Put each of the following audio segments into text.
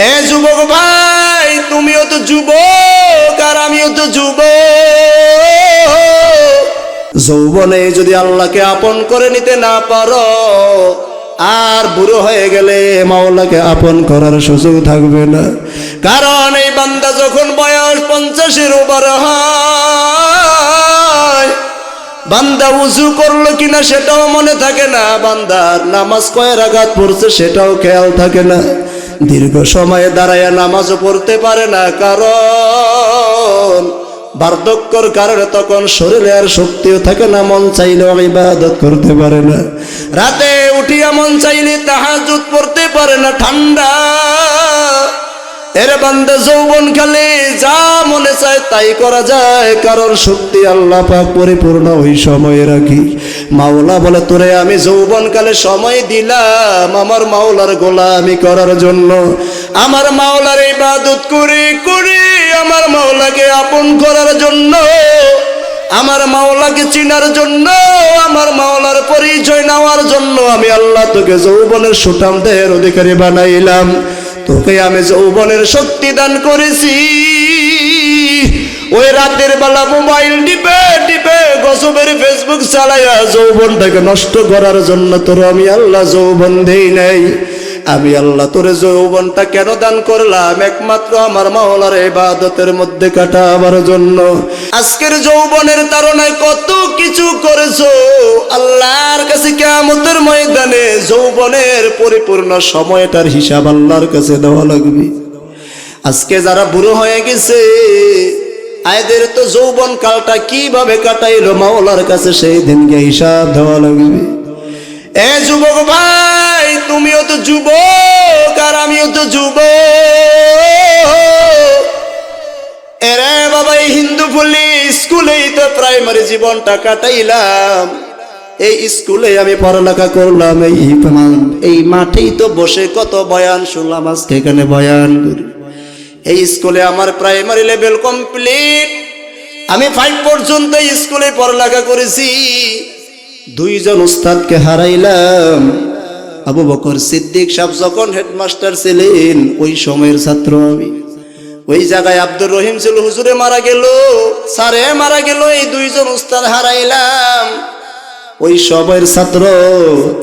এ যুবক ভাই, তুমিও তো যুবক আর আমিও তো যুবক। যৌবনে যদি আল্লাহকে আপন করে নিতে না পারো, আর বুড়ো হয়ে গেলে মাওলাকে আপন করার সুযোগ থাকবে না। কারণ এই বান্দা যখন বয়স 50-এর ওপর হয়, বান্দা উযু করলো কিনা সেটাও মনে থাকে না, বান্দার নামাজ কয় রাকাত পড়ছে সেটাও খেয়াল থাকে না, দীর্ঘ সময়ে দাঁড়ায় নামাজও পড়তে পারে না। কারণ বার্ধক্যর কারণে তখন শরীরে আর শক্তিও থাকে না, মন চাইলেও ইবাদত করতে পারে না, রাতে উঠিয়া মন চাইলে তাহাজ্জুদ পড়তে পারে না, ঠান্ডা। এর বান্দা যৌবন কালে যা মনে চায় তাই করা যায়, কারণ শক্তি আল্লাহ পাক পরিপূর্ণ ওই সময়ে রাখি। মাওলা বলে, তোরে আমি যৌবন কালে সময় দিলাম আমার মাওলার গোলামি করার জন্য, আমার মাওলার ইবাদত করে করে আমার মাওলাকে আপন করার জন্য, আমার মাওলাকে চিনার জন্য, আমার মাওলার পরিচয় নেওয়ার জন্য আমি আল্লাহ তোকে যৌবনের সুঠাম দেহের অধিকারী বানাইলাম, তোকে আমি যৌবনের শক্তি দান করেছি। ওই রাতের বেলা মোবাইল টিপে টিপে গসবের ফেসবুক চালাইয়া যৌবনটাকে নষ্ট করার জন্য তোর আমি আল্লাহ যৌবন দেই নাই। আমি আল্লাহ তোরে যৌবনটা কেন দান করলাম? একমাত্র আমার মাওলার ইবাদতের মধ্যে কাটাবার জন্য। আজকের যৌবনের তাড়নায় কত কিছু করেছো, আল্লাহর কাছে কিয়ামতের ময়দানে যৌবনের পরিপূর্ণ সময়টার হিসাব আল্লাহর কাছে দেওয়া লাগবে। আজকে যারা বুড়ো হয়ে গেছে, এদের তো যৌবন কালটা কিভাবে কাটাইলো মাওলার কাছে সেই দিনকে হিসাব দেওয়া লাগবে। এ যুবক ভাই, তুমিও তো যুবক আর আমিও তো যুবক। এরে বাবা, এই হিন্দু পল্লী স্কুলেই তো প্রাইমারি জীবনটা কাটাইলাম, এই স্কুলে আমি পড়ালেখা করলাম, এই মাঠেই তো বসে কত বয়ান শুনলাম, আজকে এখানে বয়ান করি। এই স্কুলে আমার প্রাইমারি লেভেল কমপ্লিট, আমি 5 পর্যন্ত স্কুলে পড়ালেখা করেছি। 2 জন উস্তাদকে হারাইলাম। আবু বকর সিদ্দিক সাহেব যখন হেডমাস্টার ছিলেন ওই সময়ের ছাত্র আমি। ওই জায়গায় আব্দুর রহিম ছিল, হুজুরে মারা গেল, স্যারে মারা গেল, এই 2 জন উস্তাদ হারাইলাম। ওই সময়ের ছাত্র,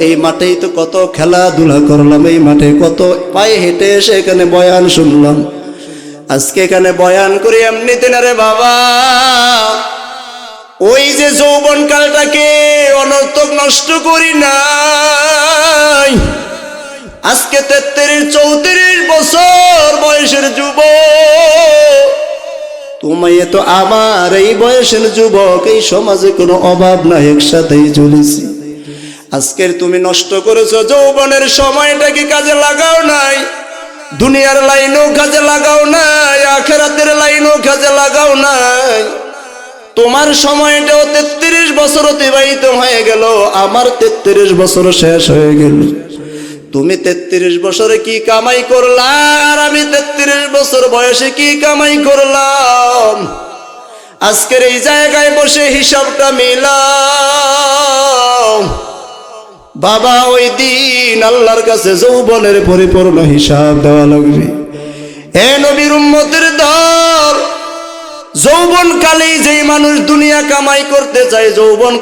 এই মাঠেই তো কত খেলাধুলা করলাম, এই মাঠে কত পায়ে হেঁটে এসে এখানে বয়ান শুনলাম। আজকে এখানে বয়ান করি এমনিতে না রে বাবা, ওই যে যৌবন কালটাকে অনর্থক নষ্ট করি নাই। আজকে 33-34 বছর বয়সের যুবক, তুমি তো আমার এই বয়সের যুবক, এই সমাজে কোনো অভাব নাই, একসাথেই চলেছি। আজকের তুমি নষ্ট করেছো যৌবনের সময়টাকে, কাজে লাগাও নাই, দুনিয়ার লাইনও কাজে লাগাও নাই, আখিরাতের লাইনও কাজে লাগাও নাই। তোমার সময়টাও 33 বছর অতিবাহিত হয়ে গেল, আমার 33 বছর শেষ হয়ে গেল। তুমি 33 বছরে কি কামাই করলা, আর আমি 33 বছর বয়সে কি কামাই করলাম? আজকের এই জায়গায় বসে হিসাবটা মিলাও বাবা, ওই দিন আল্লাহর কাছে যৌবনের পরিপূর্ণ হিসাব দেওয়া লাগবে। হে নবীর উম্মতের দল, যৌবন কালেই যেই মানুষ দুনিয়া কামাই করতে চায়, যৌবন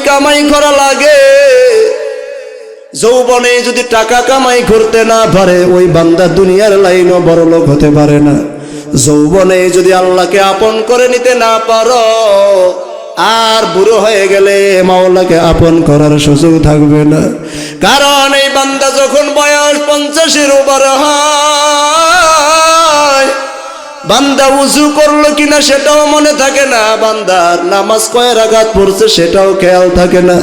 কামাই করা লাগে। যৌবনে যদি টাকা কামাই করতে না পারে, ওই বান্দা দুনিয়ার লাইনও বড় লোক হতে পারে না। যৌবনে যদি আল্লাহকে আপন করে নিতে না পারো, আর বুড়ো হয়ে গেলে মাওলাকে আপন করার সুযোগ থাকবে না। কারণ এই বান্দা যখন বয়স 50-এর ওপর হয়, বান্দা উযু করলো কিনা সেটাও মনে থাকে না, বান্দার নামাজ কয় রাকাত পড়ছে সেটাও খেয়াল থাকে না,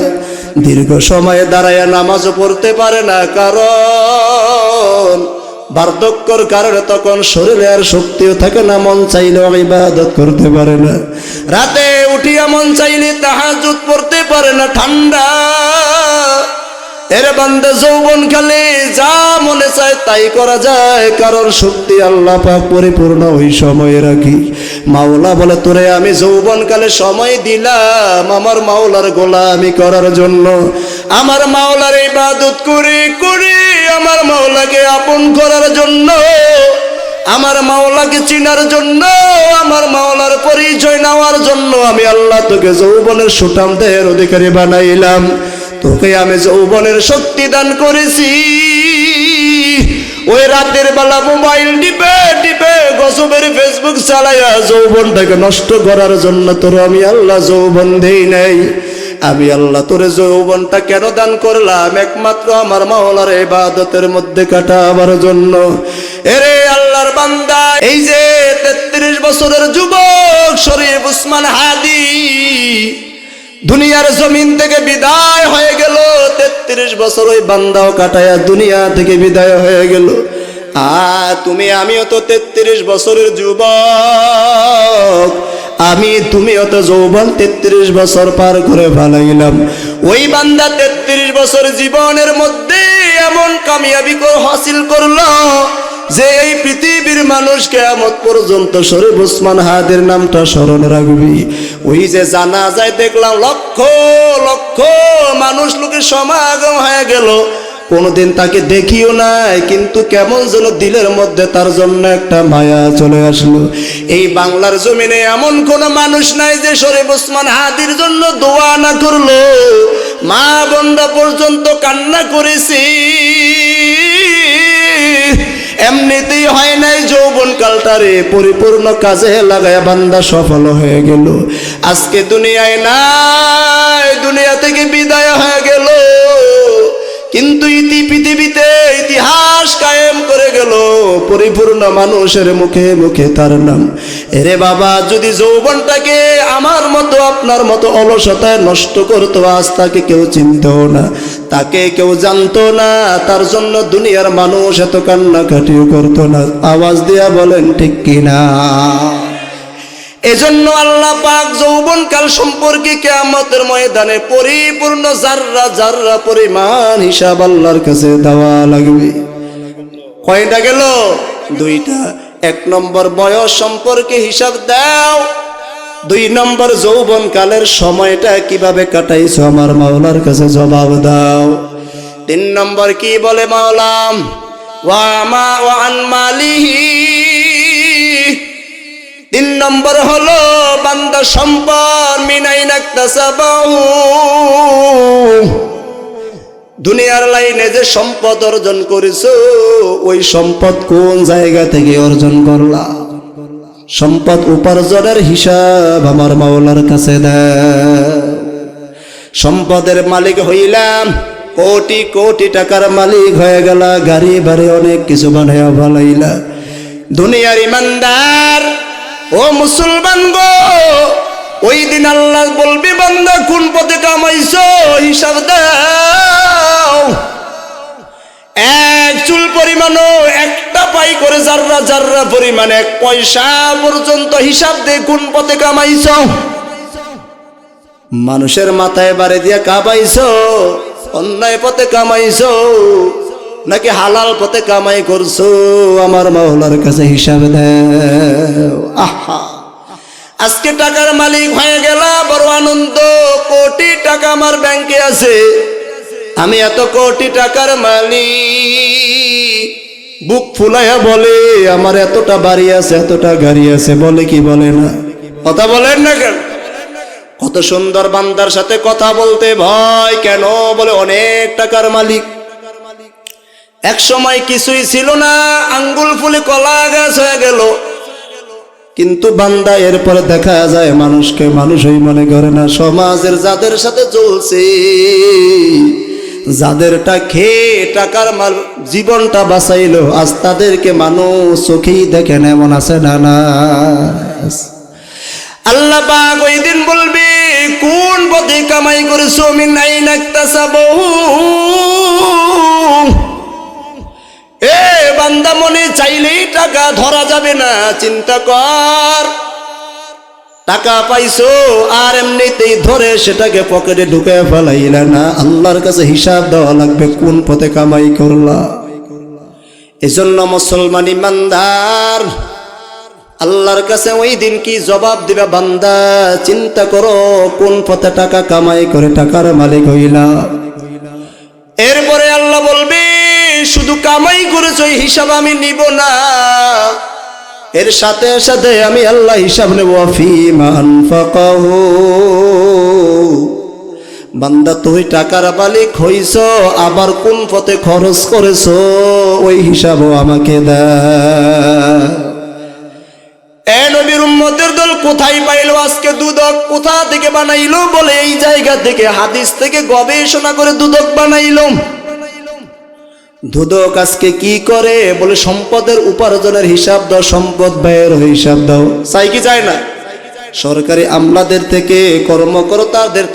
দীর্ঘ সময়ে দাঁড়ায় নামাজও পড়তে পারে না। কারণ বার্ধক্যর কারণে তখন শরীরে আর শক্তিও থাকে না, মন চাইলেও ইবাদত করতে পারে না, রাতে উঠিয়া মন চাইলে তাহাজ্জুদ পড়তে পারে না, ঠান্ডা। এর বান্দা যৌবন কালে যা মনে চায় তাই করা যায়, কারণ শক্তি আল্লাহ পাক পরিপূর্ণ ওই সময়ে রাখি। মাওলা বলে, তোরে আমি যৌবন কালে সময় দিলাম আমার মাওলার গোলামি করার জন্য, আমার মাওলার ইবাদত করে করে আমার মাওলাকে আপন করার জন্য। আমার মাওলাকে চিনার জন্য, আমার মাওলার পরিচয় নেওয়ার জন্য আমি আল্লাহ তোকে যৌবনের সুঠাম দেহের অধিকারী বানাইলাম। তোকে আমি যৌবনের শক্তি দান করেছি। ওই রাতের বেলা মোবাইল টিপে টিপে গজবের ফেসবুক চালাইয়া যৌবনটাকে নষ্ট করার জন্য তোর আমি আল্লাহ যৌবন দেই নাই। আমি আল্লাহ তোরে যৌবনটা কেন দান করলাম? একমাত্র আমার মাওলার ইবাদতের মধ্যে কাটাবার জন্য। এরে আল্লাহর বান্দা, এই যে 33 বছরের যুবক শরীফ উসমান হাদি দুনিয়ার জমিন থেকে বিদায় হয়ে গেল। 33 বছর ওই বান্দাও কাটায়া দুনিয়া থেকে বিদায় হয়ে গেল। তুমি আমিও তো 33 বছরের যুবক, তুমিও তো যৌবন 33 বছর পার করে ফেলাইলাম। ওই বান্দা 33 বছর জীবনের মধ্যে এমন কামিয়াবি হাসিল করলো যে এই পৃথিবীর মানুষ কিয়ামত পর্যন্ত শরীফ উসমান হাদির নামটা স্মরণ রাখবি। ওই যে জানাজায় দেখলাম লক্ষ লক্ষ মানুষ লোকের সমাগম হয়ে গেল, কোনোদিন তাকে দেখিও নাই, কিন্তু কেমন যেন দিলের মধ্যে তার জন্য একটা মায়া চলে আসলো। এই বাংলার জমিনে এমন কোন মানুষ নাই যে শরীফ উসমান হাদির জন্য দোয়া না করলো। মা বোনরা পর্যন্ত কান্না করেছি। এমনিতেই হয় নাই যৌবন কালটারে পরিপূর্ণ কাজে লাগায়া বান্দা সফল হয়ে গেল। আজকে দুনিয়ায় নাই, দুনিয়া থেকে বিদায় হয়ে গেল, কিন্তু পৃথিবীতে ইতিহাস কায়েম করে গেল পরিপূর্ণ মানুষের মুখে মুখে তার নাম। এরে বাবা, যদি যৌবনটাকে আমার মতো আপনার মতো অলসতায় নষ্ট করতো, আজ তাকে কেউ চিনতো না, তাকে কেউ জানতো না, তার জন্য দুনিয়ার মানুষ এত কান্নাকাটিও করতো না। আওয়াজ দিয়া বলেন ঠিক কিনা? এজন্য আল্লাহ পাক যৌবনকাল সম্পর্কে কিয়ামতের ময়দানে পরিপূর্ণ জাররা জাররা পরিমাণ হিসাব আল্লাহর কাছে দেওয়া লাগবে। কয়টা গেল? 2টা। 1 নম্বর বয়স সম্পর্কে হিসাব দাও, 2 নম্বর যৌবনকালের সময়টা কিভাবে কাটাইছো আমার মাওলার কাছে জবাব দাও। 3 নম্বর কি বলে মাওলা? ওয়া মা ওয়া আন মালিহি। 3 নম্বর হলো বান্দা সম্পদ মিনাইনাক্তাসাবাহু, দুনিয়ার লাইনে যে সম্পদ অর্জন করেছো ওই সম্পদ কোন জায়গা থেকে অর্জন করলা? সম্পদ উপার্জনের হিসাব আমার মাওলার কাছে দাও। সম্পদের মালিক হইলাম, কোটি কোটি টাকার মালিক হয়ে গেল, গাড়ি বাড়ি অনেক কিছু বানাইয়া ভালাইলা। দুনিয়ার ইমানদার ও মুসলমান গো, ওই দিন আল্লাহ বলবে বান্দা কোন পথে কামাইছো হিসাব দাও। এক চুল পরিমাণও, একটা পাই করে জাররা জাররা পরিমাণ, 1 পয়সা পর্যন্ত হিসাব দে কোন পথে কামাইছো। মানুষের মাথায় বাড়ি দিয়া কামাইছো, অন্যায় পথে কামাইছো নাকি হালাল পথে কামাই করছো, আমার মাওলার কাছে হিসাব দাও। আহা, আজকে টাকার মালিক হয়ে গেল, বড় আনন্দ, কোটি টাকা আমার ব্যাংকে আছে, আমি এত কোটি টাকার মালিক। বুক ফুলাইয়া বলে আমার এতটা বাড়ি আছে, এতটা গাড়ি আছে, বলে কি বলে না? কথা বলেন না কেন? কত সুন্দর বান্দার সাথে কথা বলতে ভয় কেন? বলে অনেক টাকার মালিক। এক সময় কিছুই ছিল না, আঙ্গুল ফুলে কলা গাছ হয়ে গেল, কিন্তু বান্দা এরপরে দেখা যায় মানুষকে মানুষই মনে করে না। সমাজের যাদের সাথে চলছে, যাদেরটা খেয়ে টাকার মাল জীবনটা বাঁচাইলো, আজ তাদেরকে মানুষ চোখেই দেখে না, এমন আছে না? না, আল্লাহ পাক ওই দিন বলবে কোন পথে কামাই করেছো, মিন আইনা ইকতাসাবাহু। এ বান্দা, মনে চাইলেই টাকা ধরা যাবে না, চিন্তা কর। টাকা পাইছো আর এমনিতেই ধরে সেটাকে পকেটে ঢুকে ফেলাইলা না, আল্লাহর কাছে হিসাব দেওয়া লাগবে কোন পথে কামাই করলা। এজন্য মুসলমান ইমানদার আল্লাহর কাছে ওই দিন কি জবাব দিবে বান্দা, চিন্তা করো কোন পথে টাকা কামাই করে টাকার মালিক হইলা। এরপরে আল্লাহ বলবে শুধু কামাই করেছো এই হিসাব আমি নিব না, এর সাথে সাথে আমি আল্লাহ হিসাব নেব ফীমা আনফাকাহু। বান্দা তুই টাকার মালিক হইছ, আবার কোন পথে খরচ করেছ ওই হিসাবও আমাকে দাও। এ নবীর উম্মতের দল কোথায় পাইলো আজকে দুদক? কোথা থেকে বানাইলো? বলে এই জায়গা থেকে, হাদিস থেকে গবেষণা করে দুদক বানাইলো। দুদক আজকে কি করে? বলে সম্পদের উপার্জনের হিসাব দাও, সম্পদ ব্যয়ের হিসাব দাও। চাই কি চায় না? সরকারি আমলাদের থেকে, কর্মকর্তাদের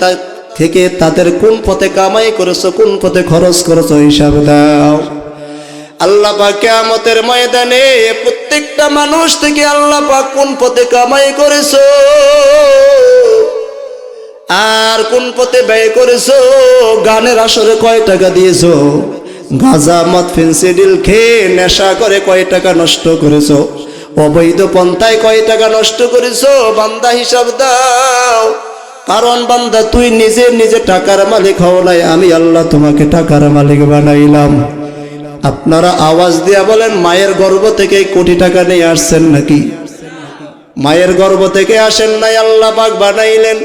থেকে তাদের কোন পথে কামাই করেছো, কোন পথে খরচ করেছো হিসাব দাও। আল্লাহ পাক কিয়ামতের ময়দানে প্রত্যেকটা মানুষ থেকে আল্লাহ পাক কোন পথে কামাই করেছো আর কোন পথে ব্যয় করেছো, গানের আসরে কয় টাকা দিয়েছো, গাঁজা মদ ফেন্সিডিল খেয়ে নেশা করে কয় টাকা নষ্ট করেছো, অবৈধ পন্থায় কয় টাকা নষ্ট করেছো, বান্দা হিসাব দাও। কারণ বান্দা তুই নিজে টাকার মালিক হও নাই, আমি আল্লাহ তোমাকে টাকার মালিক বানাইলাম। আপনারা আওয়াজ দিয়া বলেন, মায়ের গর্ভ থেকে কোটি টাকা নিয়ে আসছেন নাকি? মায়ের গর্ভ থেকে আসেন নাই, আল্লাহ পাক বানাইলেন।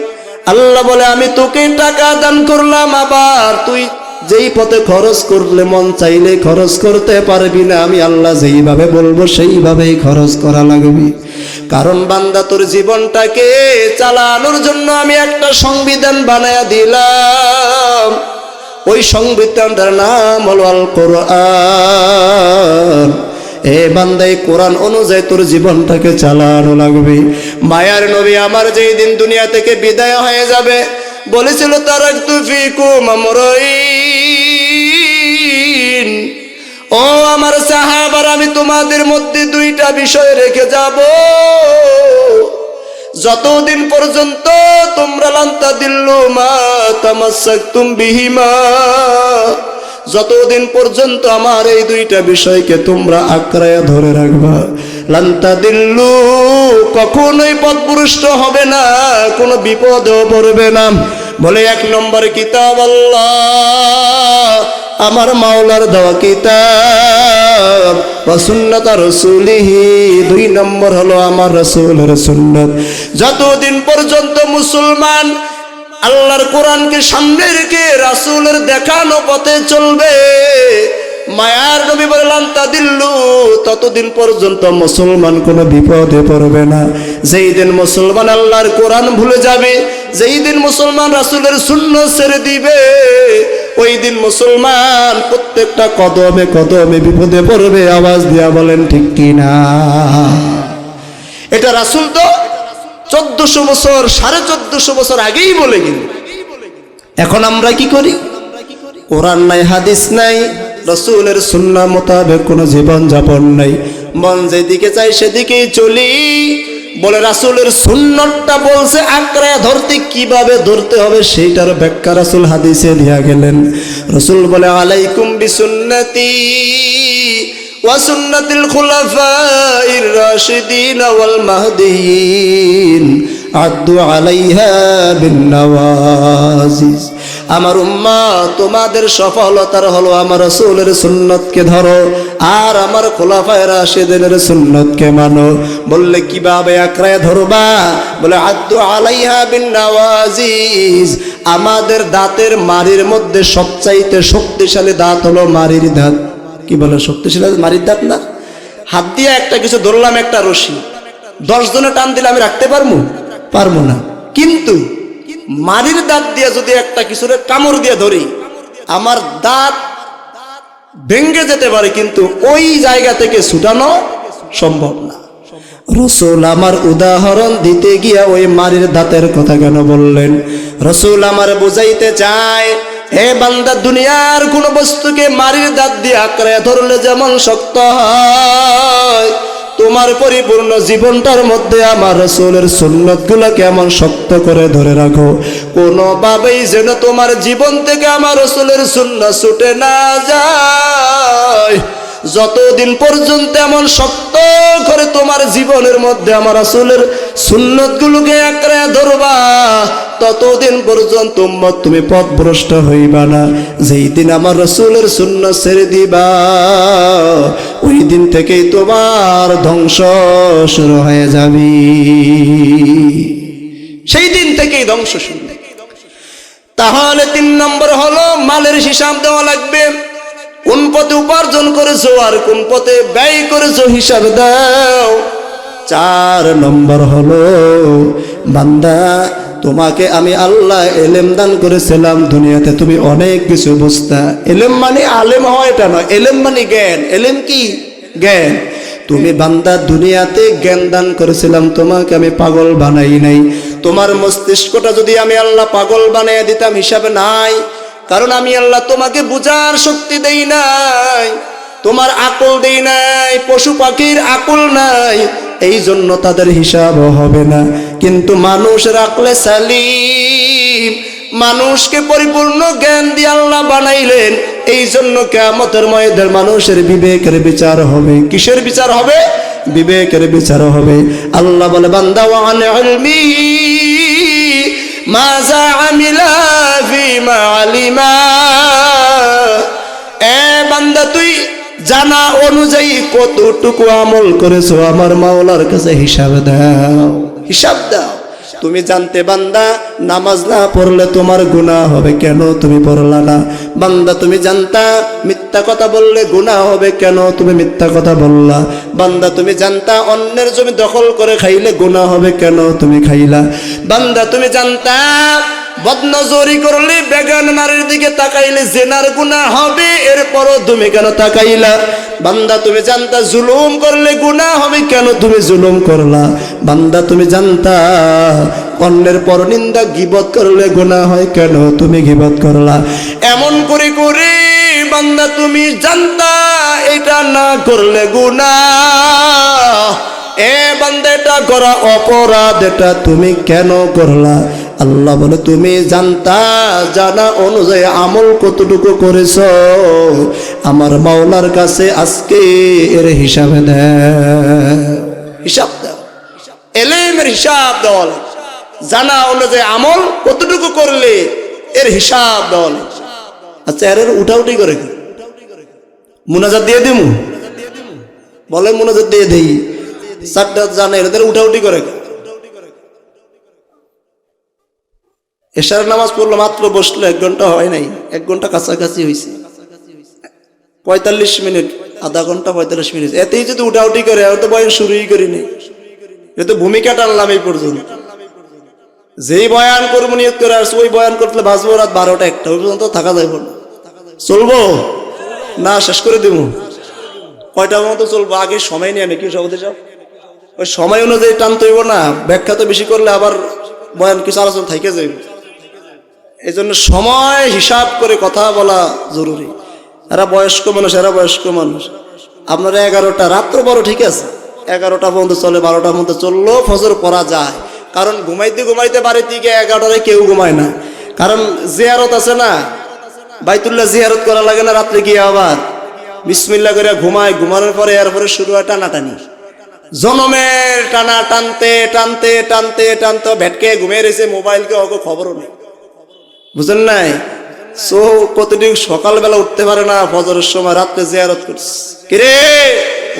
আল্লাহ বলে আমি তোকে টাকা দান করলাম, আবার তুই যেই পথে খরচ করলে মন চাইলে খরচ করতে পারবি না। আমি আল্লাহ যেইভাবে বলবো সেইভাবেই খরচ করা লাগবে। কারণ বান্দা তোর জীবনটাকে চালানোর জন্য আমি একটা সংবিধান বানায়া দিলাম। ওই সংবিধানটার নাম হলো আল কোরআন। এ বান্দা, এই কোরআন অনুযায়ী তোর জীবনটাকে চালানো লাগবে। মায়ার নবী আমার যেই দিন দুনিয়া থেকে বিদায় হয়ে যাবে বলেছিল, তারাকতু ফীকুম আমরাইন, ও আমার সাহাবারা, আমি তোমাদের মধ্যে দুইটা বিষয় রেখে যাব। যতদিন পর্যন্ত তোমরা লান তাদিল্লু মা তামাসসাকতুম বিহিমা, যতদিন পর্যন্ত আমার এই দুইটা বিষয়কে তোমরা আঁকড়ায়া ধরে রাখবা, লান তাদিল্লু, কখনোই পথভ্রষ্ট হবে না, কোনো বিপদেও পড়বে না। বলে এক নম্বর কিতাব আল্লাহ, আমার মাওলার দেওয়া কিতাব, ওয়া সুন্নাত রাসূলিহি, দুই নম্বর হলো আমার রাসূলের সুন্নাত। যতদিন পর্যন্ত মুসলমান আল্লাহর কোরআনকে সামনে রেখে রাসূলের দেখানো পথে চলবে, মায়ার নবী বললেন তাদিল্লু, ততদিন পর্যন্ত মুসলমান কোনো বিপদে পড়বে না। যেই দিন মুসলমান আল্লাহর কোরআন ভুলে যাবে, যেই দিন মুসলমান রাসূলের সুন্নাত ছেড়ে দিবে, ওই দিন মুসলমান প্রত্যেকটা কদমে কদমে বিপদে পড়বে। আওয়াজ দিয়া বলেন ঠিক কি না? এটা রাসূল তো 1400 বছর, 1450 বছর আগেই বলে গেল। এখন আমরা কি করি? কোরআন নাই, হাদিস নাই, রাসূলের সুন্নাহ মোতাবেক কোনো জীবন যাপন নাই, মন যেদিকে চাই সেদিকেই চলি। বলে রাসূলের সুন্নাতটা বলছে আঁকড়ায়া ধরতে, কিভাবে ধরতে হবে সেইটার ব্যাখ্যা রাসূল হাদিসে দিয়া গেলেন। রাসূল বলে, আলাইকুম বিসুন্নতি ওয়া সুন্নাতিল খুলাফাইর রাশিদিন ওয়াল মাহদিয়িন, আদ্দু আলাইহা বিন নওয়াজিজ। আমার উম্মাহ, তোমাদের সফলতার হলো আমার রাসূলের সুন্নাতকে ধরো আর আমার খোলাফায়ে রাশিদিনের সুন্নাতকে মানো। বললে কিভাবে আঁকড়ায় ধরবা? বলে আদ্দু আলাইহা বিন নওয়াজিজ, আমাদের দাঁতের মাড়ির মধ্যে সবচাইতে শক্তিশালী দাঁত হলো মাড়ির দাঁত। কি বলে শক্তিশালী মাড়ির দাঁত না? হাত দিয়ে একটা কিছু ধরলাম, একটা রশি, 10 জনে টান দিলে আমি রাখতে পারবো না। কিন্তু মাড়ির দাঁত দিয়ে যদি একটা কিছুরে কামড় দিয়ে ধরি, আমার দাঁত ভেঙে যেতে পারে, কিন্তু ওই জায়গা থেকে ছুটানো সম্ভব না। রাসূল আমার উদাহরণ দিতে গিয়া ওই মাড়ির দাঁতের কথা কেন বললেন? রাসূল আমার বুঝাইতে চায়, হে বান্দা, দুনিয়ার কোন বস্তুকে মাড়ির দাঁত দিয়ে আঁকড়ে ধরলে যেমন শক্ত হয়, তোমার পরিপূর্ণ জীবনটার মধ্যে আমার রাসূলের সুন্নাতগুলো কেমন শক্ত করে ধরে রাখো, কোনোভাবেই যেন তোমার জীবন থেকে আমার রাসূলের সুন্নাত ছুটে না যায়। যতদিন পর্যন্ত এমন শক্ত করে তোমার জীবনের মধ্যে আমার রাসূলের সুন্নাতগুলোকে আঁকড়ে ধরবা, ততদিন পর্যন্ত উম্মত তুমি পথভ্রষ্ট হইবা না। যেই দিন আমার রাসূলের সুন্নাত ছেড়ে দিবা ওই দিন থেকেই তোমার ধ্বংস শুরু হয়ে যাবে, সেই দিন থেকেই ধ্বংস শুরু। তাহলে 3 নম্বর হলো মালের হিসাব দেওয়া লাগবে। কোন পথে উপার্জন করেছো আর কোন পথে ব্যয় করেছো হিসাব দাও। 4 নম্বর হলো বান্দা তোমাকে আমি আল্লাহ ইলম দান করেছিলাম, দুনিয়াতে তুমি অনেক কিছু বুঝতা। ইলম মানে আলেম হয় এটা নয়, ইলম মানে জ্ঞান। ইলম কি? জ্ঞান। তুমি বান্দা দুনিয়াতে জ্ঞান দান করেছিলাম, তোমাকে আমি পাগল বানাই নাই। তোমার মস্তিষ্কটা যদি আমি আল্লাহ পাগল বানিয়ে দিতাম হিসাবে নাই, কারণ আমি আল্লাহ তোমাকে বুঝার শক্তি দেই নাই, তোমার আকল দেই নাই, পশু পাখির আকল নাই, এই জন্য তাদের হিসাব হবে না। কিন্তু মানুষ রাখলে সালিম, মানুষকে পরিপূর্ণ জ্ঞান দিয়ে আল্লাহ বানাইলেন, এই জন্য কিয়ামতের ময়দানে মানুষের বিবেকের বিচার হবে। কিসের বিচার হবে? বিবেকের বিচার হবে। আল্লাহ বলে বান্দা ওয়ান ইলমি মাযা আমিলা ফিমা আলিমা, এ বান্দা তুই জানা অনুযায়ী কতটুকু আমল করেছো আমার মাওলার কাছে হিসাব দাও, হিসাব দাও। তুমি জানতে বান্দা নামাজ না পড়লে তোমার গুনাহ হবে, কেন তুমি পড়লা না? বান্দা তুমি জানতা মিথ্যা কথা বললে গুনাহ হবে, কেন তুমি মিথ্যা কথা বললা? বান্দা তুমি জানতা অন্যের জমি দখল করে খাইলে গুনাহ হবে, কেন তুমি খাইলা? বান্দা তুমি জানতা বদনজরি করলে বেগান নারীর দিকে তাকাইলে জেনার গুনাহ হবে, এরপরও তুমি কেন তাকাইলা? বান্দা তুমি জানতা জুলুম করলে গুনাহ হবে, কেন তুমি জুলুম করলা? বান্দা তুমি জানতা অন্যের পরনিন্দা গীবত করলে গুনাহ হয়, কেন তুমি গীবত করলা? এমন করে করে বান্দা তুমি জানতা এটা না করলে গুনাহ, এ বান্দা এটা করা অপরাধ, এটা তুমি কেন করলা? আল্লাহ বলে তুমি জানতা, জানা অনুযায়ী আমল কতটুকু করেছ আমার মাওলার কাছে আজকে এর হিসাবে দাও, হিসাব দাও। ইলমের হিসাব দাও, জানা অনুযায়ী আমল কতটুকু করলে এর হিসাব দাও। আচ্ছা এর উঠাউটি করে মুনাজাত দিয়ে দিমু, বলে মুনাজাত দিয়ে দেই, 4টা জানে এদের উঠাউটি করে। এশার নামাজ পড়লো মাত্র বসলো, 1 ঘন্টা হয় নাই, 1 ঘন্টা কাছাকাছি হয়েছে, 45 মিনিট, আধা ঘন্টা 45 মিনিট, এতেই যদি উঠাউটি করে তো বয়ান শুরুই করিনি, এ তো ভূমিকা টানলাম এই পর্যন্ত। যেই বয়ান করবো নিয়ত করে আসবো ওই বয়ান করতে বাঁচবো রাত 12টা 1টা পর্যন্ত থাকা যাইব না। চলবো না শেষ করে দিব? কয়টার মতো চলবো? আগে সময় নিয়ে নাকি সবাই যাও, ওই সময় অনুযায়ী টানতে হইব না, ব্যাখ্যা তো বেশি করলে আবার বয়ান কিছু আলোচনা থাইকে যাইব। এই জন্য সময় হিসাব করে কথা বলা জরুরি। এরা বয়স্ক মানুষ, এরা বয়স্ক মানুষ। আপনারা 11টা রাত্র বড় ঠিক আছে, 11টা পর্যন্ত চলে, 12টার মধ্যে চললেও ফজর পড়া যায়, কারণ ঘুমাইতে ঘুমাইতে বাড়ির দিকে 11টায় কেউ ঘুমায় না, কারণ জিয়ারত আছে না, বাইতুল্লাহ জিয়ারত করা লাগে না, রাত্রে গিয়ে আবার বিসমিল্লাহ করে ঘুমায়, ঘুমানোর পরে এরপরে শুরু হয় টানাটানি, জনমের টানা, টানতে টানতে টানতে টানতে ভেটকে ঘুমিয়ে রয়েছে, মোবাইলকে অত খবরও নেই, বুঝলেন নাই? সো কতদিন সকালবেলা উঠতে পারে না, ফজরের সময় রাত্রে জিয়ারত করছে, কিরে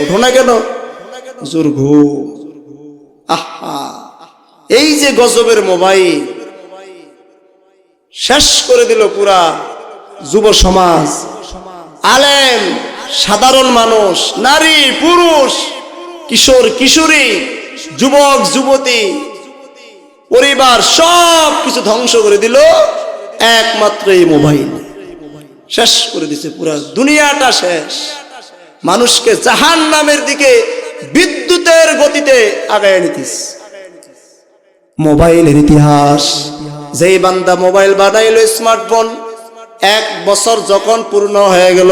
ওঠো না কেন? জোর ঘুম। আহা, এই যে গজবের মোবাইল শেষ করে দিল পুরা যুব সমাজ, আলেম, সাধারণ মানুষ, নারী পুরুষ, কিশোর কিশোরী, যুবক যুবতী, পরিবার সব কিছু ধ্বংস করে দিল একমাত্র এই মোবাইল। শেষ করে দিছে পুরা দুনিয়াটা শেষ। মানুষকে জাহান্নামের দিকে বিদ্যুতের গতিতে আগায় নিতেছে মোবাইলের ইতিহাস। যেই বান্দা মোবাইল বানাইলো, স্মার্টফোন, 1 বছর যখন পূর্ণ হয়ে গেল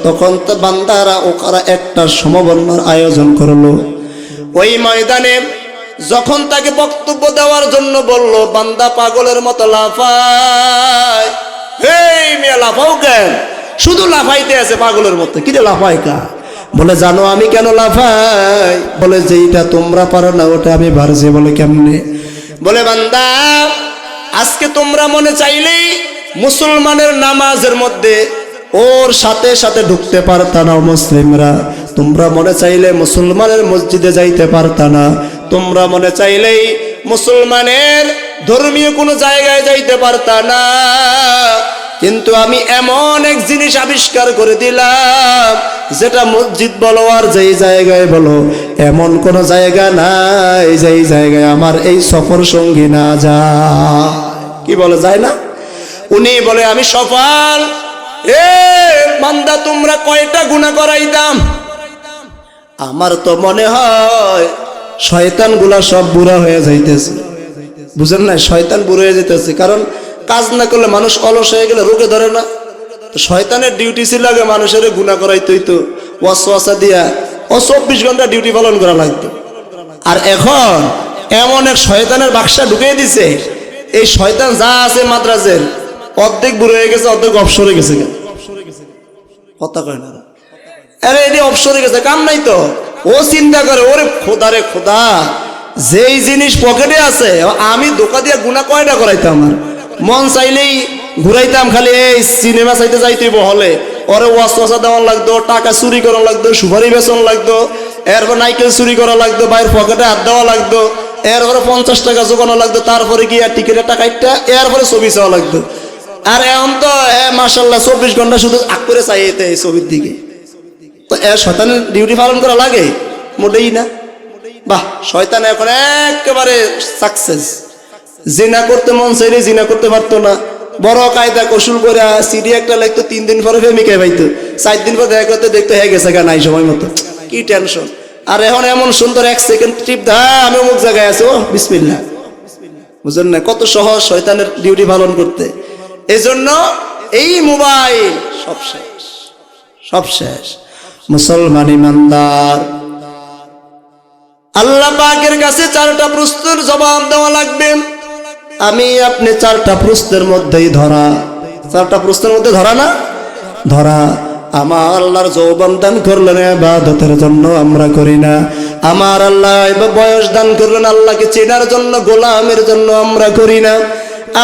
তখন তো বান্দারা ওরা একটা সমবন্যার আয়োজন করলো। ওই ময়দানে যখন তাকে বক্তব্য দেওয়ার জন্য বলল, বান্দা পাগলের মতো লাফায়। এই মিয়া লাফাও কেন? শুধু লাফাইতে আছে পাগলের মতো। কি রে লাফাই কা? বলে জানো আমি কেন লাফাই? বলে যেইটা তোমরা পারো না ওটা আমি পারছি। বলে কেমনে? বলে বান্দা আজকে তোমরা মনে চাইলেই মুসলমানের নামাজের মধ্যে ওর সাথে সাথে ঢুকতে পারতা না মুসলিমরা। তোমরা মনে চাইলে মুসলমানের মসজিদে যাইতে পারতা না। তোমরা মনে চাইলেই মুসলমানের ধর্মীয় কোনো জায়গায় যাইতে পারতা না। কিন্তু আমি এমন এক জিনিস আবিষ্কার করে দিলাম, যেটা মসজিদ বলো আর যেই জায়গায় বলো, এমন কোন জায়গা নাই যেই জায়গায় আমার এই সফর সঙ্গী না যায়। কি বলে যায় না? উনি বলে আমি সফল। এ বান্দা, তোমরা কয়টা গুনাহ করাইতাম? আমার তো মনে হয় শয়তান গুলা সব বুড়া হয়ে যাইতেছে। বুঝেন না? শয়তান বুড়ো হয়ে যেতেছে। কারণ কাজ না করলে মানুষ অলস হয়ে গেলে রোগে ধরে না। তো শয়তানের ডিউটি ছিল আগে মানুষের গুনাহ করাইতে হইতো, ওয়াসওয়াসা দিয়া ও 24 ঘন্টা ডিউটি পালন করা লাগতো। আর এখন এমন এক শয়তানের বাক্সা ঢুকিয়ে দিছে, এই শয়তান যা আছে মাদ্রাজের অর্ধেক বুড়ো হয়ে গেছে, অর্ধেক অবসরে গেছে। কথা কয় না? আরে এটি অবসরে গেছে, কাম নাই তো। ও চিন্তা করে, ওরে খোদা রে খোদা, যেই জিনিস পকেটে আছে আমি দোকা দিয়া গুনাহ কয়টা করাইতাম। আমার মন চাইলেই ঘুরাইতাম, খালি এই সিনেমা চাইতে যাইতেই বহলে ওরে ওয়াসওয়াসা দেওয়ার লাগতো, টাকা চুরি করা লাগতো, সুপারি বেচন লাগতো, এরপর নাইকেল চুরি করা লাগতো, বাইরের পকেটে হাত দেওয়া লাগতো, এরপরে 50 টাকা জোগানো লাগতো, তারপরে গিয়ে টিকিটের টাকাটা, এরপরে ছবি চাওয়া লাগতো। আর এখন তো মাশাআল্লাহ 24 ঘন্টা শুধু আগ করে চাইতে এই ছবির দিকে। তো শয়তানের ডিউটি পালন করা লাগে? মোটেই না। বাহ, শয়তান এখন একেবারে সাকসেস। জিনা করতে মন চাইলে জিনা করতে পারতো না। বড় কায়দা কৌশল করে সিডি একটা লাগতো, 3 দিন পরে প্রেমিকায় পাইতো, 4 দিন পর দেখা করতে দেখতে হয়ে গেছে গা, নাই সময় মতো। কি টেনশন! আর এখন এমন সুন্দর 1 সেকেন্ড ট্রিপ দা, আমি অমুক জায়গায় আছি, ও বিসমিল্লাহ। বুঝলেন না? কত সহজ শয়তানের ডিউটি পালন করতে। এই জন্য এই মোবাইল সব শেষ, সব শেষ। মুসলমান ইমানদার, আল্লাহ পাকের কাছে 4টা প্রশ্নের জবাব দেওয়া লাগবে। আমি আপনি 4টা প্রশ্নের মধ্যেই ধরা। 4টা প্রশ্নের মধ্যে ধরা না? ধরা। আমার আল্লাহর যৌবন দান করলেন ইবাদতের জন্য, আমরা করি না। আমার আল্লাহ বয়স দান করলেন আল্লাহকে চেনার জন্য, গোলামের জন্য, আমরা করি না।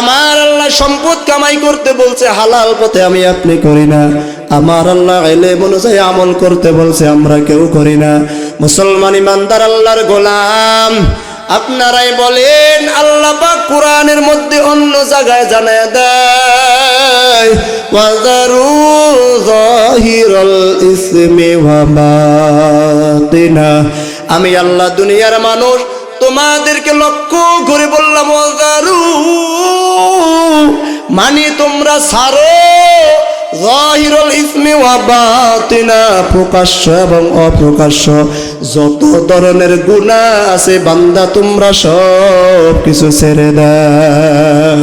আমার আল্লাহ সম্পদ কামাই করতে বলছে, হালাল পথে আমি আপনি করি না। আমার আল্লাহ ইলম অনুযায়ী আমল করতে বলছে, আমরা কেউ করি না। মুসলমান ইমানদার আল্লাহর গোলাম, আপনারাই বলেন, আল্লাহ পাক কোরআনের মধ্যে অন্য জায়গায় জানায় দেয়, ওয়াজারু যাহিরাল ইসমি ওয়া বাতিনা। আমি আল্লাহ দুনিয়ার মানুষ তোমাদেরকে লক্ষ্য করে বললাম, ওয়াজারু মানে তোমরা ছাড়ো, যাহিরুল ইসমি ওয়া বাতিনা প্রকাশ্য এবং অপ্রকাশ্য যত ধরনের গুনাহ আছে বান্দা তোমরা সব কিছু ছেড়ে দাও।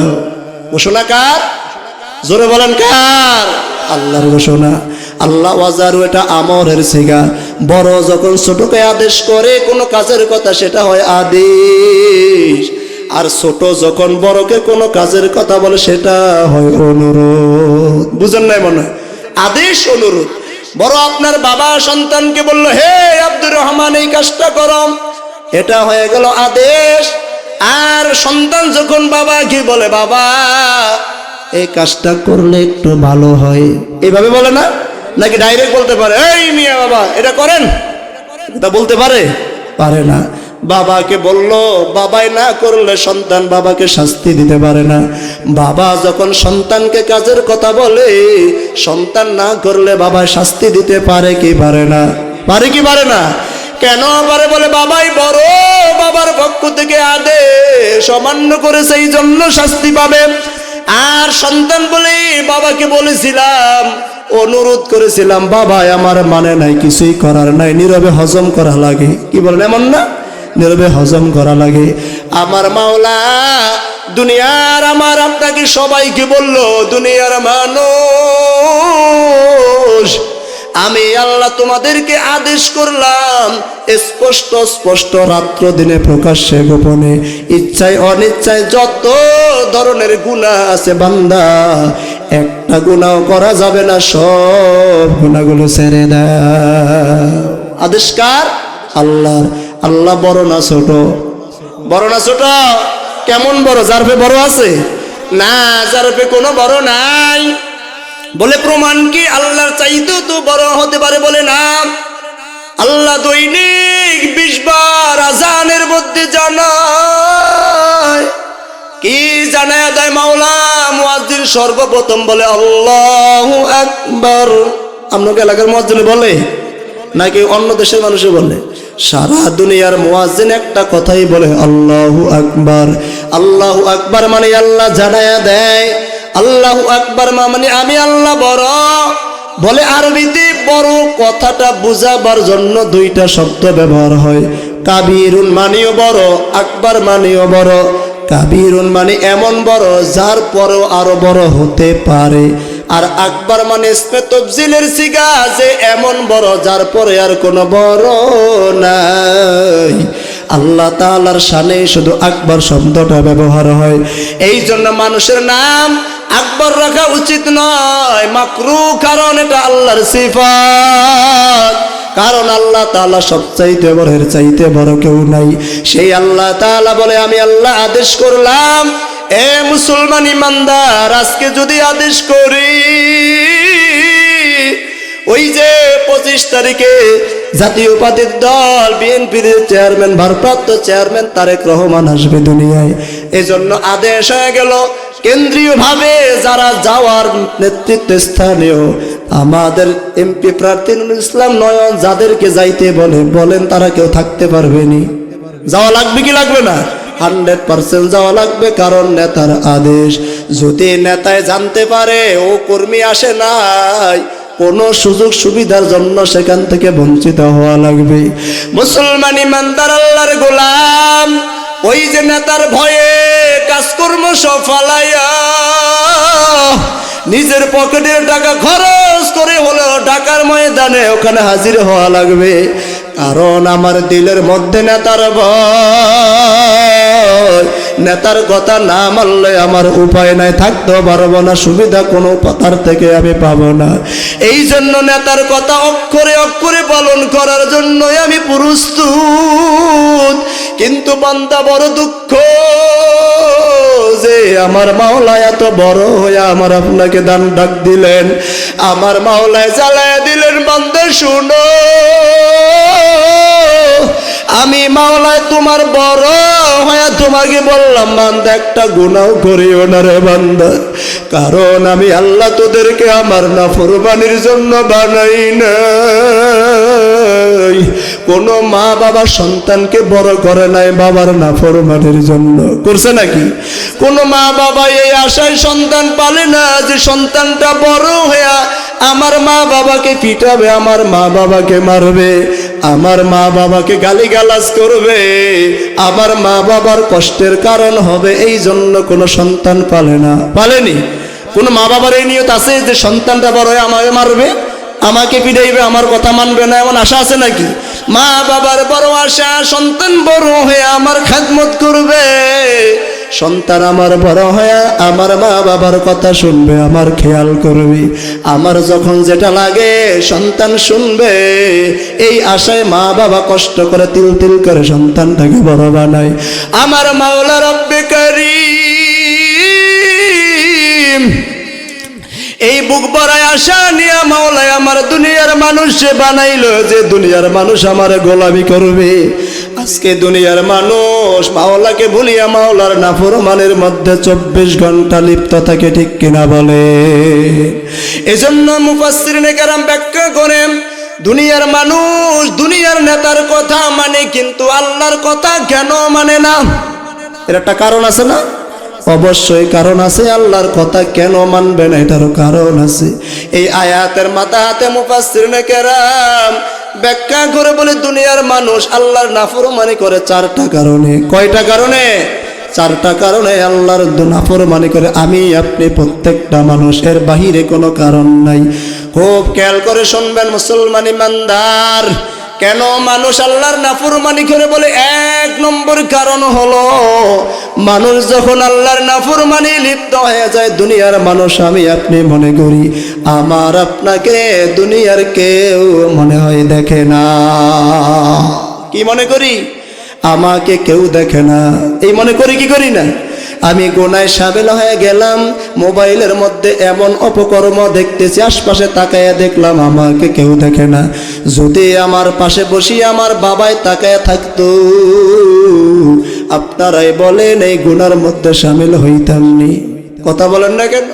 ঘোষণা কার? জোরে বলেন কার? আল্লাহর ঘোষণা। আল্লাহ ওয়াজারু এটা আমরের সিগা। বড় যখন ছোটকে আদেশ করে কোনো কাজের কথা, সেটা হয় আদেশ। আর ছোট যখন বড়কে কোনো কাজের কথা বলে, সেটা হয় অনুরোধ। বুঝেন নাই মনে? আদেশ, অনুরোধ। বড় আপনার বাবা সন্তানকে বলল, হে আব্দুর রহমান এই কাজটা করো, এটা হয়ে গেল আদেশ। আর সন্তান যখন বাবাকে বলে, বাবা এই কাজটা করলে একটু ভালো হয়, এইভাবে বলে না? নাকি ডাইরেক্ট বলতে পারে, এই মিয়া বাবা এটা করেন, এটা বলতে পারে? পারে না। বাবাকে বললো, বাবাই না করলে সন্তান বাবাকে শাস্তি দিতে পারে না। বাবা যখন সন্তানকে কাজের কথা বলে, সন্তান না করলে বাবা শাস্তি দিতে পারে কি পারে না? পারে কি পারে না? কেন পারে? বলে বাবাই বড়, বাবার পক্ষ থেকে আদেশ অমান্য করেছে, এই জন্য শাস্তি পাবে। আর সন্তান বলে, বাবাকে বলেছিলাম, অনুরোধ করেছিলাম, বাবা আমার মানে নাই, কিছুই করার নাই, নীরবে হজম করা লাগে। কি বলেন? এমন না? নীরবে হজম করা লাগে। আমার মাওলা দুনিয়ার আমার আপনাকে সবাইকে বলল, দুনিয়ার মানুষ আমি আল্লাহ তোমাদেরকে আদেশ করলাম, স্পষ্ট স্পষ্ট, রাত্র দিনে, প্রকাশ্যে গোপনে, ইচ্ছায় অনিচ্ছায় যত ধরনের গুনাহ আছে বান্দা, একটা গুনাহ করা যাবে না, সব গুনাহগুলো ছেড়ে দাও। আদেশ কার? আল্লাহর। আল্লাহ বড় না ছোট? বড় না ছোট? কেমন বড়? জারফে বড় আছে না? জারফে কোনো বড় নাই। বলে প্রমাণ কি? আল্লাহর চাইতেও তো বড় হতে পারে? বলে না। আল্লাহ দৈনিক 20 বার আজানের মধ্যে জানায়। কি জানায় দেয় মাওলা? মুয়াজ্জিন সর্বপ্রথম বলে আল্লাহু আকবার। আপনাকে এলাকার মুয়াজ্জিন বলে নাকি অন্য দেশের মানুষে বলে? সারা দুনিয়ার মুয়াজ্জিন একটা কথাই বলে, আল্লাহু আকবার। আল্লাহু আকবার মানে আল্লাহ জানায়া দেয়, আল্লাহু আকবার মানে আমি আল্লাহ বড়। বলে আরবিতে বড় কথাটা বুঝাবার জন্য দুইটা শব্দ ব্যবহার হয়। কাবিরুন মানেও বড়, আকবার মানেও বড়। কাবিরুন মানে এমন বড় যার পরেও আরো বড় হতে পারে, আর আকবার মানে ইসমে তাফজিলের সিগা, যে এমন বড় যার পরে আর কোনো বড় নাই। আল্লাহ তাআলার শানে শুধু আকবার শব্দটা ব্যবহার হয়। এই জন্য মানুষের নাম আকবর রাখা উচিত নয়, মাকরুহ, কারণ এটা আল্লাহর সিফাত। কারণ আল্লাহ তাআলা সবচাইতে বড়, এর চাইতে বড় কেউ নাই। সেই আল্লাহ তাআলা বলে আমি আল্লাহ আদেশ করলাম, এ মুসলমান ইমানদার, আজকে যদি আদেশ করি, ওই যে 25 তারিখে জাতীয় পার্টির দল বিএনপির চেয়ারম্যান, ভারপ্রাপ্ত চেয়ারম্যান তারেক রহমান আসবে দুনিয়ায়। এজন্য আদেশ হয়ে গেল কেন্দ্রীয়ভাবে যারা যাওয়ার নেতৃত্ব স্থানীয় আমাদের এমপি প্রার্থী নুরুল ইসলাম নয়ন যাদেরকে যাইতে বলেন তারা কেউ থাকতে পারবেনি। যাওয়া লাগবে কি লাগবে না? 100% যাওয়া লাগবে, কারণ নেতার আদেশ। যদি নেতায় জানতে পারে ও কর্মী আসে নাই, কোন সুযোগ সুবিধার জন্য সেখান থেকে বঞ্চিত হওয়া লাগবে। মুসলমান ইমানদার আল্লাহর গোলাম, ওই যে নেতার ভয়ে কাজকর্ম সব ফালাইয়া নিজের পকেটের টাকা খরচ করে হলেও ঢাকার ময়দানে ওখানে হাজির হওয়া লাগবে। কারণ আমার দিলের মধ্যে নেতার ভয়। নেতার কথা না মানলে আমার উপায় নাই, থাকতেও পারবো না, সুবিধা কোনো পাতার থেকে আমি পাবো না। এই জন্য নেতার কথা অক্ষরে অক্ষরে পালন করার জন্যই আমি প্রস্তুত। কিন্তু বান্দা বড় দুঃখ যে আমার মাওলা এত বড় হয়ে আমার আপনাকে দান ডাক দিলেন, আমার মাওলায় জ্বালায় দিলেন। বান্দা শুনো, আমি মাওলায় তোমার বড় হয়ে তোমাকে বললাম, বান্দা একটা গুনাহ করিও না রে বান্দা, কারণ আমি আল্লাহ তোদেরকে আমার নাফরমানির জন্য বানাই নাই। কোন মা বাবা সন্তানকে বড় করে নাই বাবার নাফরমানির জন্য, করছে নাকি? কোন মা বাবা এই আশায় সন্তান পালে না যে সন্তানটা বড় হয়ে আমার মা বাবাকে পিটাবে, আমার মা বাবাকে মারবে, আমার মা বাবাকে গালিগালাজ করবে, আমার মা বাবার কষ্টের কারণ হবে। এই জন্য কোনো সন্তান পালে না, পালেনি। কোনো মা বাবার এই নিয়ত আছে যে সন্তানটা বড় হয়ে আমাকে মারবে, আমাকে পিটাইবে, আমার কথা মানবে না, এমন আশা আছে নাকি? মা বাবার বড় আশা সন্তান বড় হয়ে আমার খেদমত করবে, সন্তান আমার বড় হয়ে আমার মা বাবার কথা শুনবে, আমার খেয়াল করবে, আমার যখন যেটা লাগে সন্তান শুনবে। এই আশায় মা বাবা কষ্ট করে তিল তিল করে সন্তানটাকে বড় বানায়। আমার মাওলা রব্বে কারীম এই বুক ভরায় আশা নিয়ে মাওলায় আমার দুনিয়ার মানুষে বানাইলো যে দুনিয়ার মানুষ আমার গোলামি করবে। আজকে দুনিয়ার মানুষ মাওলাকে ভুলিয়া মাওলার নাফরমানের মধ্যে 24 ঘন্টা লিপ্ত থাকে, ঠিক কিনা বলে? এজন্য মুফাসসিরিনে কেরাম ব্যাখ্যা করেন, দুনিয়ার মানুষ দুনিয়ার নেতার কথা মানে কিন্তু আল্লাহর কথা কেন মানে না? এর একটা কারণ আছে না? অবশ্যই কারণ আছে। আল্লাহর কথা কেন মানবে না এটারও কারণ আছে। এই আয়াতের মাথাতে মুফাসসিরিনে কেরাম ব্যাখ্যা করে বলে দুনিয়ার মানুষ আল্লাহর নাফরমানি করে 4টা কারণে। কয়টা কারণে? 4টা কারণে আল্লাহর নাফরমানি করে আমি আপনি প্রত্যেকটা মানুষ, এর বাহিরে কোনো কারণ নাই। খুব খেয়াল করে শুনবেন মুসলমান ইমানদার, কেন মানুষ আল্লাহর নাফরমানি করে বলে? 1 নম্বর কারণ হলো মানুষ যখন আল্লাহর নাফরমানি লিপ্ত হয়ে যায়, দুনিয়ার মানুষ আমি আপনি মনে করি আমার আপনাকে দুনিয়ার কেউ মনে হয় দেখে না। কি মনে করি? আমাকে কেউ দেখে না, এই মনে করি কি করি না? আমি গুনায় সামিল হয়ে গেলাম, মোবাইলের মধ্যে এমন অপকর্ম দেখতেছি, আশপাশে তাকায়া দেখলাম আমাকে কেউ দেখে না। যদি আমার পাশে বসি আমার বাবাই তাকায়া থাকতো, আপনারাই বলেন এই গুনার মধ্যে সামিল হইতামনি? কথা বলেন না কেন?